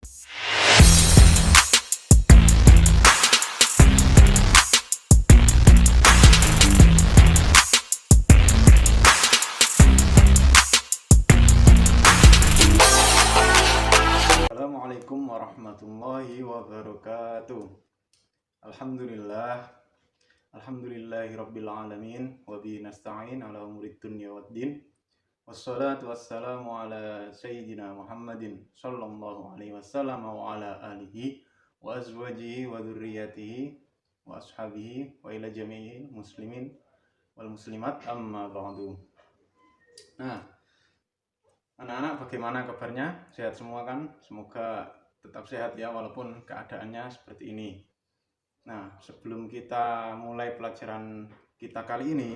Assalamualaikum warahmatullahi wabarakatuh. Alhamdulillahirabbil alamin wa bihi nasta'in ala umurid dunya waddin. Wassalatu wassalamu ala sayyidina Muhammadin sallallahu alaihi wasallam wa ala alihi wa azwajihi wa dzurriyyatihi wa ashabihi wa ila jami'il muslimin wal muslimat amma ba'du. Nah, anak-anak bagaimana kabarnya? Sehat semua kan? Semoga tetap sehat ya walaupun keadaannya seperti ini. Nah, sebelum kita mulai pelajaran kita kali ini,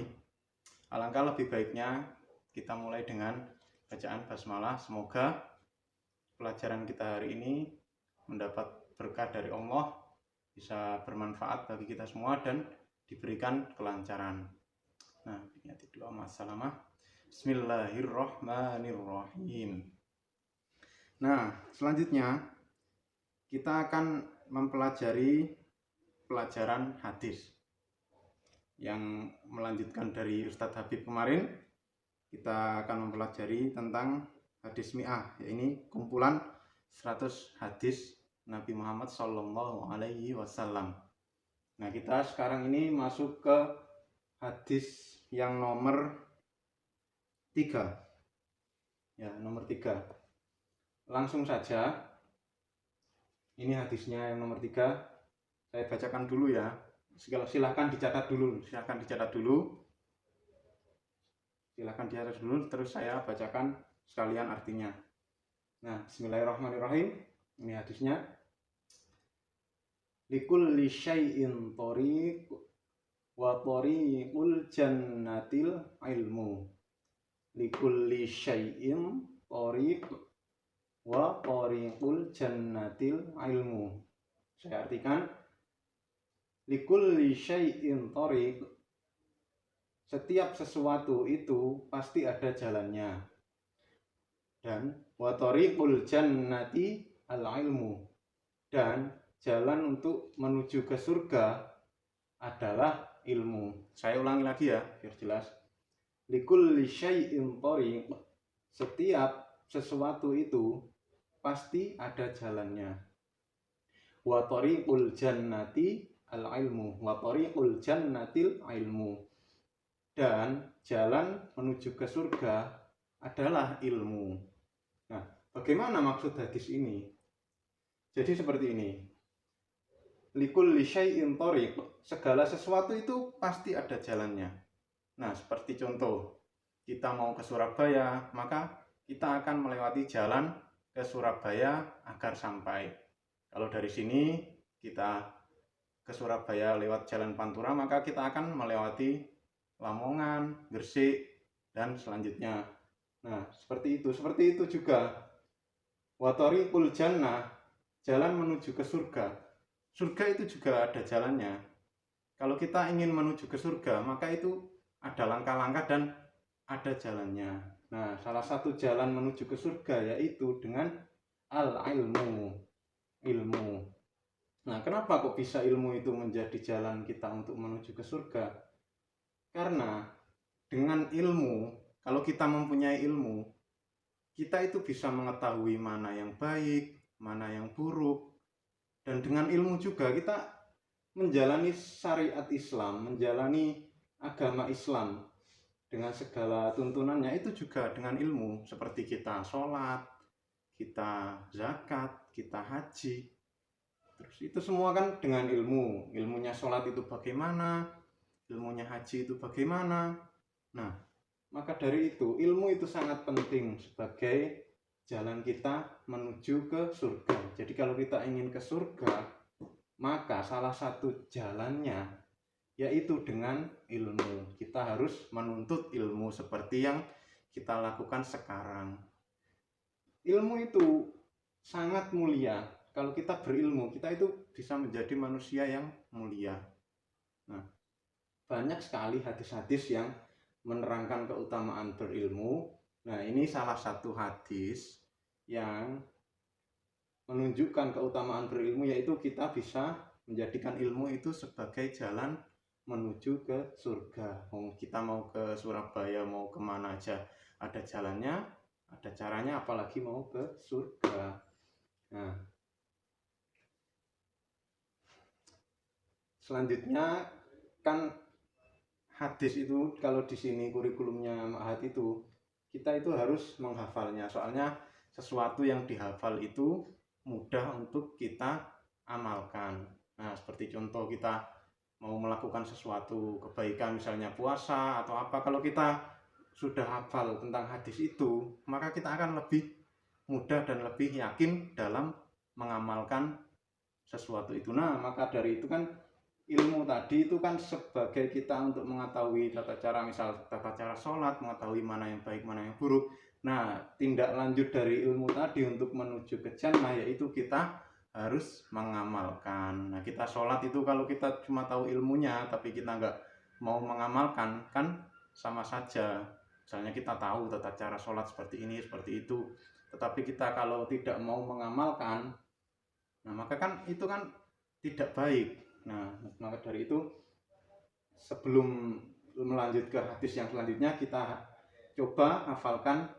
alangkah lebih baiknya kita mulai dengan bacaan basmalah. Semoga pelajaran kita hari ini mendapat berkah dari Allah, bisa bermanfaat bagi kita semua dan diberikan kelancaran. Nah, niati doa masalamah. Bismillahirrahmanirrahim. Nah, selanjutnya kita akan mempelajari pelajaran hadis yang melanjutkan dari Ustadz Habib kemarin. Kita akan mempelajari tentang hadis mi'ah, yaitu kumpulan 100 hadis Nabi Muhammad Sallallahu Alaihi Wasallam. Nah, kita sekarang ini masuk ke hadis yang nomor 3 ya, nomor 3. Langsung saja, ini hadisnya yang nomor 3. Saya bacakan dulu ya. Silahkan dicatat dulu. Terus saya bacakan sekalian artinya. Nah, bismillahirrahmanirrahim. Ini hadisnya. Likulli syai'in thoriq wa thoriqul jannatil ilmu. Likulli syai'in thoriq wa thoriqul jannatil ilmu. Saya artikan, likulli syai'in thoriq, setiap sesuatu itu pasti ada jalannya. Dan wa thoriqul jannati al ilmu, dan jalan untuk menuju ke surga adalah ilmu. Saya ulangi lagi ya biar jelas. Likulli syai'in thoriq, setiap sesuatu itu pasti ada jalannya. Wa thoriqul jannati al ilmu, wa thoriqul jannatil ilmu, dan jalan menuju ke surga adalah ilmu. Nah, bagaimana maksud hadis ini? Jadi seperti ini. Likulli syai'in thoriq, segala sesuatu itu pasti ada jalannya. Nah, seperti contoh, kita mau ke Surabaya, maka kita akan melewati jalan ke Surabaya agar sampai. Kalau dari sini kita ke Surabaya lewat jalan Pantura, maka kita akan melewati Lamongan, Gresik, dan selanjutnya. Nah, seperti itu juga. Wa thoriqul jannah, jalan menuju ke surga. Surga itu juga ada jalannya. Kalau kita ingin menuju ke surga, maka itu ada langkah-langkah dan ada jalannya. Nah, salah satu jalan menuju ke surga yaitu dengan al-ilmu, ilmu. Nah, kenapa kok bisa ilmu itu menjadi jalan kita untuk menuju ke surga? Karena dengan ilmu, kalau kita mempunyai ilmu, kita itu bisa mengetahui mana yang baik, mana yang buruk. Dan dengan ilmu juga kita menjalani syariat Islam, menjalani agama Islam dengan segala tuntunannya itu juga dengan ilmu. Seperti kita sholat, kita zakat, kita haji. Terus itu semua kan dengan ilmu. Ilmunya sholat itu bagaimana, ilmunya haji itu bagaimana. Nah, maka dari itu ilmu itu sangat penting sebagai jalan kita menuju ke surga. Jadi kalau kita ingin ke surga, maka salah satu jalannya yaitu dengan ilmu. Kita harus menuntut ilmu seperti yang kita lakukan sekarang. Ilmu itu sangat mulia. Kalau kita berilmu, kita itu bisa menjadi manusia yang mulia. Nah, banyak sekali hadis-hadis yang menerangkan keutamaan berilmu. Nah, ini salah satu hadis yang menunjukkan keutamaan berilmu, yaitu kita bisa menjadikan ilmu itu sebagai jalan menuju ke surga. Kita mau ke Surabaya, mau kemana aja ada jalannya, ada caranya, apalagi mau ke surga. Nah, selanjutnya kan hadis itu, kalau di sini kurikulumnya Ma'had itu, kita itu harus menghafalnya. Soalnya sesuatu yang dihafal itu mudah untuk kita amalkan. Nah, seperti contoh kita mau melakukan sesuatu kebaikan, misalnya puasa atau apa, kalau kita sudah hafal tentang hadis itu, maka kita akan lebih mudah dan lebih yakin dalam mengamalkan sesuatu itu. Nah, maka dari itu kan ilmu tadi itu kan sebagai kita untuk mengetahui tata cara, misal tata cara sholat, mengetahui mana yang baik, mana yang buruk. Nah, tindak lanjut dari ilmu tadi untuk menuju ke jannah, yaitu kita harus mengamalkan. Nah, kita sholat itu kalau kita cuma tahu ilmunya tapi kita nggak mau mengamalkan, kan sama saja. Misalnya kita tahu tata cara sholat seperti ini, seperti itu, tetapi kita kalau tidak mau mengamalkan, nah maka kan itu kan tidak baik. Nah, maka dari itu sebelum melanjut ke hadis yang selanjutnya, kita coba hafalkan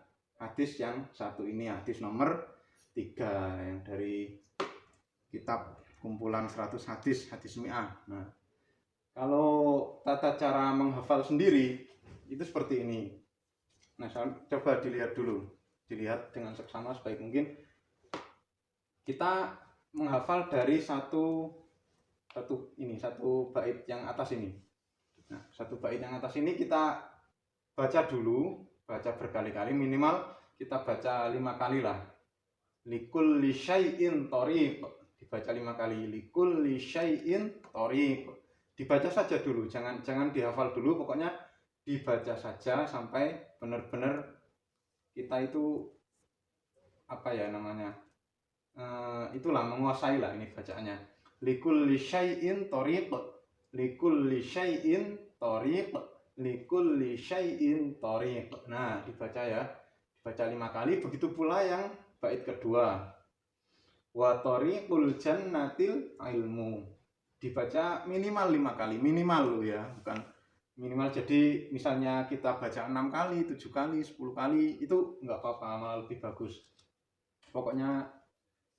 hadis yang satu ini, hadis nomor 3 yang dari kitab kumpulan 100 hadis, hadis mi'ah. Nah, kalau tata cara menghafal sendiri itu seperti ini. Nah, coba dilihat dulu, dilihat dengan seksama sebaik mungkin. Kita menghafal dari satu bait yang atas ini. Nah, satu bait yang atas ini kita baca dulu, baca berkali-kali, minimal kita baca 5 kali lah. Likulli syai'in thoriq, dibaca 5 kali. Likulli syai'in thoriq, dibaca saja dulu, jangan dihafal dulu, pokoknya dibaca saja sampai benar-benar kita itu apa ya namanya, itulah menguasai lah ini bacaannya. Likulli syai'in thoriq, likulli syai'in thoriq, likulli syai'in thoriq. Nah, dibaca ya, dibaca 5 kali. Begitu pula yang bait kedua, wa thoriqul jannatil ilmu, dibaca minimal 5 kali, minimal loh ya, bukan minimal. Jadi misalnya kita baca 6 kali, 7 kali, 10 kali, itu nggak apa-apa, malah lebih bagus. Pokoknya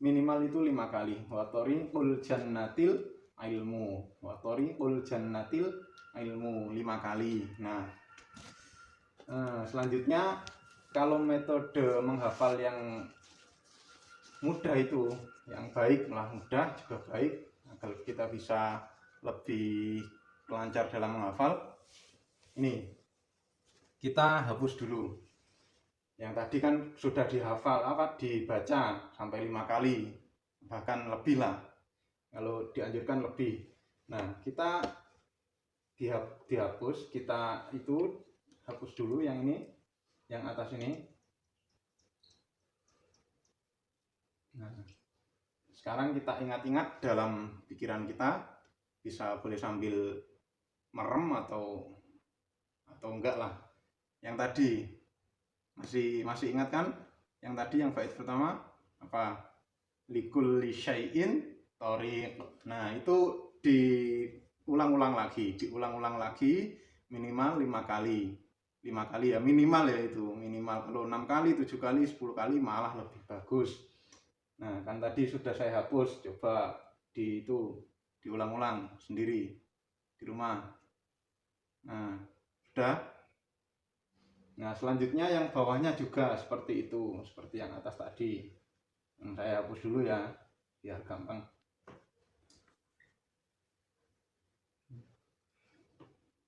minimal itu 5 kali. Wa thoriqul jannatil ilmu, wa thoriqul jannatil ilmu, 5 kali. Nah, selanjutnya kalau metode menghafal yang mudah itu, yang baik lah, mudah juga baik, agar kita bisa lebih lancar dalam menghafal. Ini kita hapus dulu. Yang tadi kan sudah dihafal, dibaca sampai 5 kali, bahkan lebih lah, kalau dianjurkan lebih. Nah, kita dihapus, kita itu hapus dulu yang ini, yang atas ini. Nah, sekarang kita ingat-ingat dalam pikiran kita, bisa boleh sambil merem atau enggak lah. Yang tadi masih ingat kan? Yang tadi yang bait pertama apa? Likulli syai'in thoriq. Nah, itu diulang-ulang lagi minimal 5 kali. 5 kali ya minimal ya, itu minimal. Kalau 6 kali, 7 kali, 10 kali malah lebih bagus. Nah, kan tadi sudah saya hapus, coba diulang-ulang sendiri di rumah. Nah, sudah. Nah, selanjutnya yang bawahnya juga seperti itu, seperti yang atas tadi. Yang saya hapus dulu ya, biar gampang.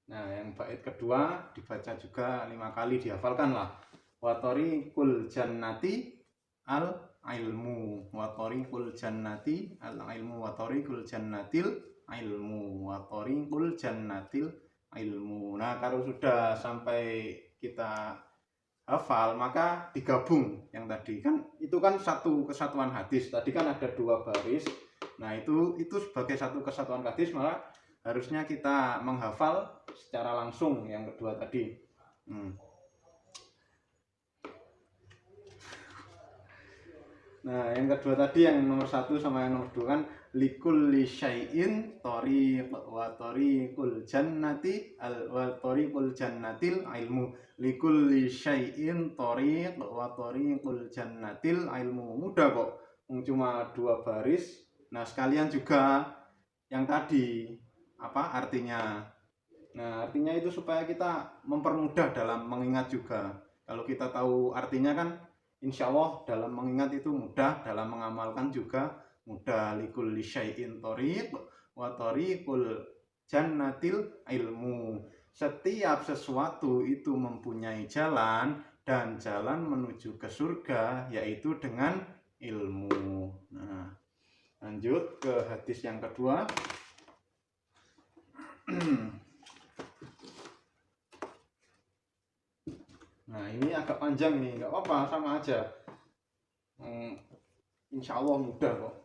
Nah, yang bait kedua dibaca juga 5 kali, dihafalkan lah. Wa thoriqul jannati al ilmu, wa thoriqul jannati al ilmu, wa thoriqul jannatil ilmu, wa thoriqul jannatil ilmu. Nah, kalau sudah sampai kita hafal, maka digabung yang tadi kan, itu kan satu kesatuan hadis. Tadi kan ada 2 baris. Nah, itu sebagai satu kesatuan hadis, malah harusnya kita menghafal secara langsung yang kedua tadi. Nah, yang kedua tadi yang nomor 1 sama yang nomor 2 kan likulli syai'in thoriq wa thoriqul jannati wa thoriqul jannatil ilmu. Likulli syai'in thoriq wa thoriqul jannatil ilmu. Mudah kok. Cuma 2 baris. Nah, sekalian juga yang tadi apa artinya. Nah, artinya itu supaya kita mempermudah dalam mengingat juga. Kalau kita tahu artinya kan insya Allah dalam mengingat itu mudah, dalam mengamalkan juga mudah. Likulli syai'in thoriq wa thoriqul jannatil ilmu. Setiap sesuatu itu mempunyai jalan, dan jalan menuju ke surga yaitu dengan ilmu. Nah, lanjut ke hadis yang kedua. Nah, ini agak panjang nih, nggak apa-apa, sama aja. Insya Allah mudah kok.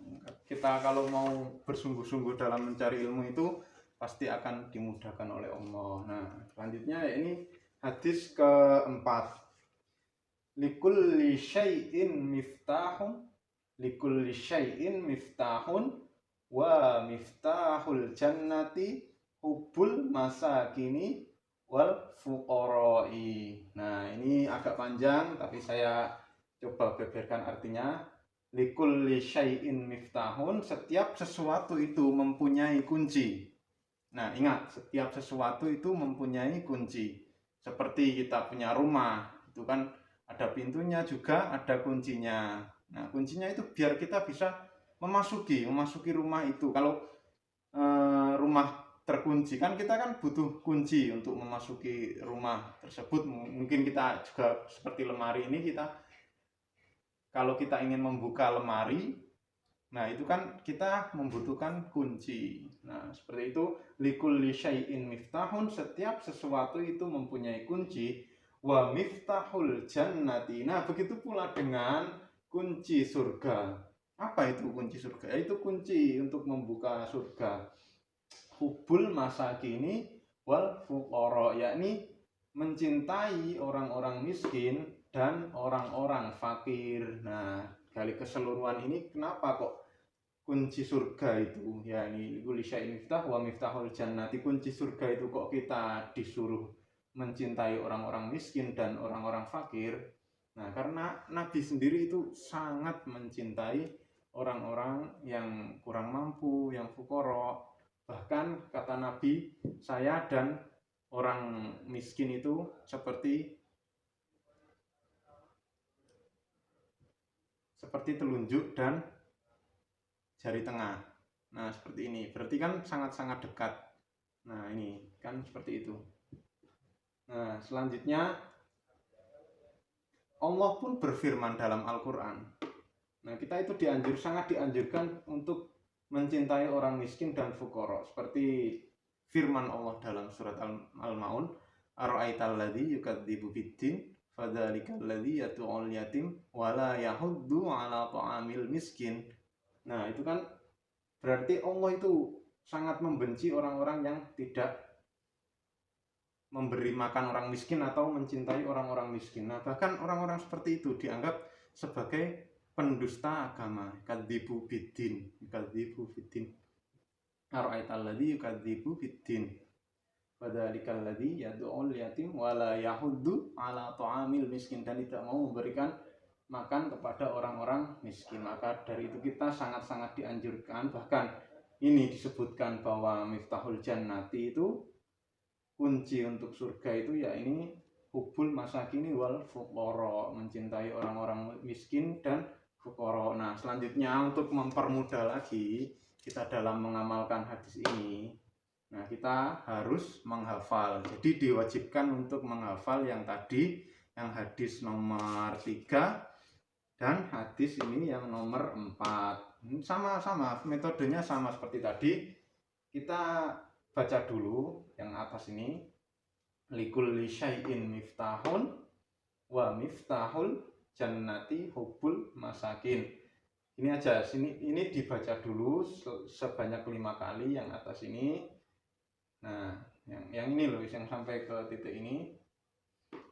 Kita kalau mau bersungguh-sungguh dalam mencari ilmu itu pasti akan dimudahkan oleh Allah. Nah, selanjutnya ini hadis keempat. Likulli syai'in miftahun, likulli syai'in miftahun, wa miftahul jannati hubbul masakini wal fuqara'i. Nah, ini agak panjang tapi saya coba beberkan artinya. Likulli syai'in miftahun, setiap sesuatu itu mempunyai kunci. Nah, ingat, setiap sesuatu itu mempunyai kunci. Seperti kita punya rumah, itu kan ada pintunya juga ada kuncinya. Nah, kuncinya itu biar kita bisa memasuki rumah itu. Kalau rumah terkunci kan kita kan butuh kunci untuk memasuki rumah tersebut. Mungkin kita juga seperti lemari ini, kita kalau kita ingin membuka lemari, nah itu kan kita membutuhkan kunci. Nah, seperti itu. Likulli syai'in miftahun, setiap sesuatu itu mempunyai kunci. Wa miftahul jannati, nah begitu pula dengan kunci surga. Apa itu kunci surga? Itu kunci untuk membuka surga. Hubbul masakini wal fuqara, yakni mencintai orang-orang miskin dan orang-orang fakir. Nah, dari keseluruhan ini kenapa kok kunci surga itu, ya ini kulli syai'in miftah wa miftahul jannati, kunci surga itu kok kita disuruh mencintai orang-orang miskin dan orang-orang fakir? Nah, karena Nabi sendiri itu sangat mencintai orang-orang yang kurang mampu, yang fuqara. Bahkan kata Nabi, saya dan orang miskin itu seperti telunjuk dan jari tengah. Nah, seperti ini. Berarti kan sangat-sangat dekat. Nah, ini kan seperti itu. Nah, selanjutnya Allah pun berfirman dalam Al-Quran. Nah, kita itu sangat dianjurkan untuk mencintai orang miskin dan fuqara. Seperti firman Allah dalam surat Al-Maun, ara'aital ladzi yukadzibu biddin fadzalikal ladzi yad'ul yatim wala yahuddu 'ala ta'amil miskin. Nah, itu kan berarti Allah itu sangat membenci orang-orang yang tidak memberi makan orang miskin atau mencintai orang-orang miskin. Nah, bahkan orang-orang seperti itu dianggap sebagai pendusta agama. Yukadzibu biddin, yukadzibu biddin. Ara'aital ladzi yukadzibu biddin fadzalikal ladzi yad'ul yatim wala yahuddu 'ala ta'amil miskin, dan tidak mau memberikan makan kepada orang-orang miskin. Maka dari itu kita sangat-sangat dianjurkan, bahkan ini disebutkan bahwa miftahul jannati itu kunci untuk surga itu ya ini hubbul masakini wal fuqara, mencintai orang-orang miskin dan fuqara. Nah, selanjutnya untuk mempermudah lagi kita dalam mengamalkan hadis ini, nah kita harus menghafal. Jadi diwajibkan untuk menghafal yang tadi, yang hadis nomor 3 dan hadis ini yang nomor 4. Sama-sama, metodenya sama seperti tadi. Kita baca dulu yang atas ini. Likulli syai'in miftahun wa miftahul jannati hubbul masakin. Ini aja, ini dibaca dulu sebanyak 5 kali yang atas ini. Nah, yang ini loh, yang sampai ke titik ini.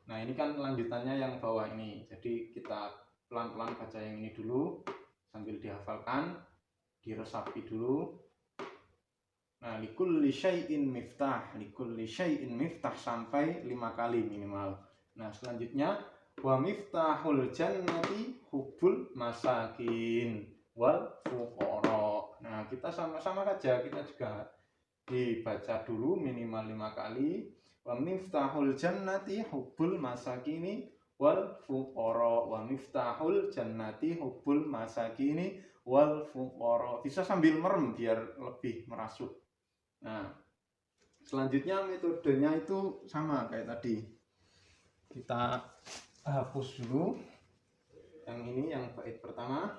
Nah, ini kan lanjutannya yang bawah ini. Jadi kita pelan-pelan baca yang ini dulu. sambil dihafalkan, diresapi dulu. Nah, likulli syai'in miftah, likulli syai'in miftah sampai 5 kali minimal. Nah, selanjutnya wa miftahul jannati hubbul masakin wal fuqara. Nah, kita sama-sama saja, kita juga dibaca dulu minimal 5 kali. Wa miftahul jannati hubbul masakini wal fuqara, wa miftahul jannati hubbul masakini wal fuqara. Bisa sambil merem biar lebih merasuk. Nah, selanjutnya metodenya itu sama kayak tadi. Kita hapus dulu yang ini, yang bait pertama.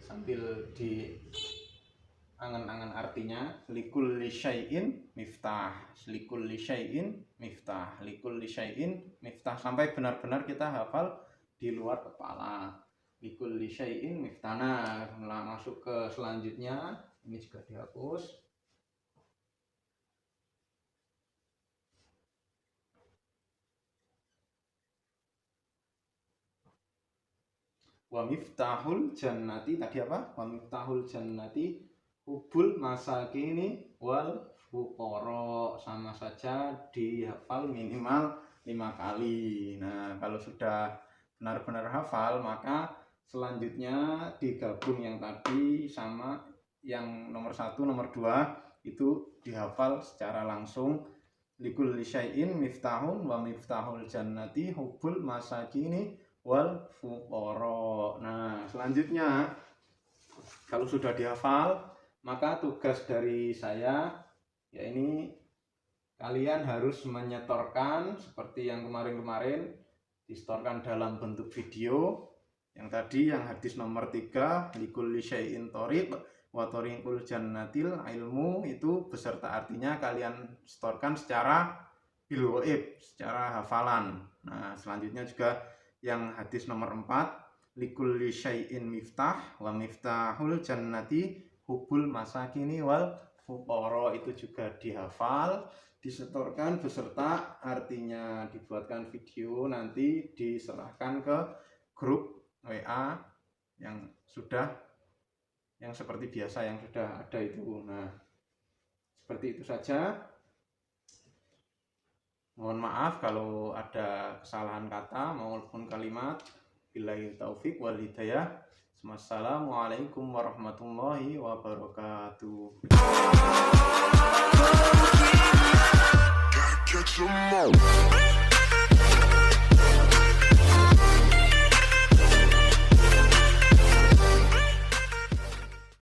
Sambil di angan-angan artinya, likulli syai'in miftah, likulli syai'in miftah, likulli syai'in miftah, sampai benar-benar kita hafal di luar kepala. Likulli syai'in miftah. Nah, masuk ke selanjutnya, ini juga dihapus. Wa miftahul jannati, tadi apa? Wa miftahul jannati hubbul masakini wal fuqara. Sama saja dihafal minimal 5 kali. Nah, kalau sudah benar-benar hafal, maka selanjutnya digabung yang tadi sama yang nomor 1, nomor 2 itu dihafal secara langsung. Likulli syai'in miftahun wa miftahul jannati hubbul masakini wal fuqara. Nah, selanjutnya kalau sudah dihafal, maka tugas dari saya ya ini, kalian harus menyetorkan seperti yang kemarin-kemarin, disetorkan dalam bentuk video. Yang tadi yang hadis nomor 3, likulli syai'in thoriq wa thoriqul jannatil ilmu, itu beserta artinya kalian setorkan secara bil ghaib, secara hafalan. Nah, selanjutnya juga yang hadis nomor 4, likulli syai'in miftah wa miftahul jannati hubbul masakini wal fuqara, itu juga dihafal, disetorkan beserta artinya, dibuatkan video, nanti diserahkan ke grup WA yang sudah, yang seperti biasa yang sudah ada itu. Nah, seperti itu saja. Mohon maaf kalau ada kesalahan kata maupun kalimat. Billahi taufik wal hidayah. Wassalamualaikum warahmatullahi wabarakatuh.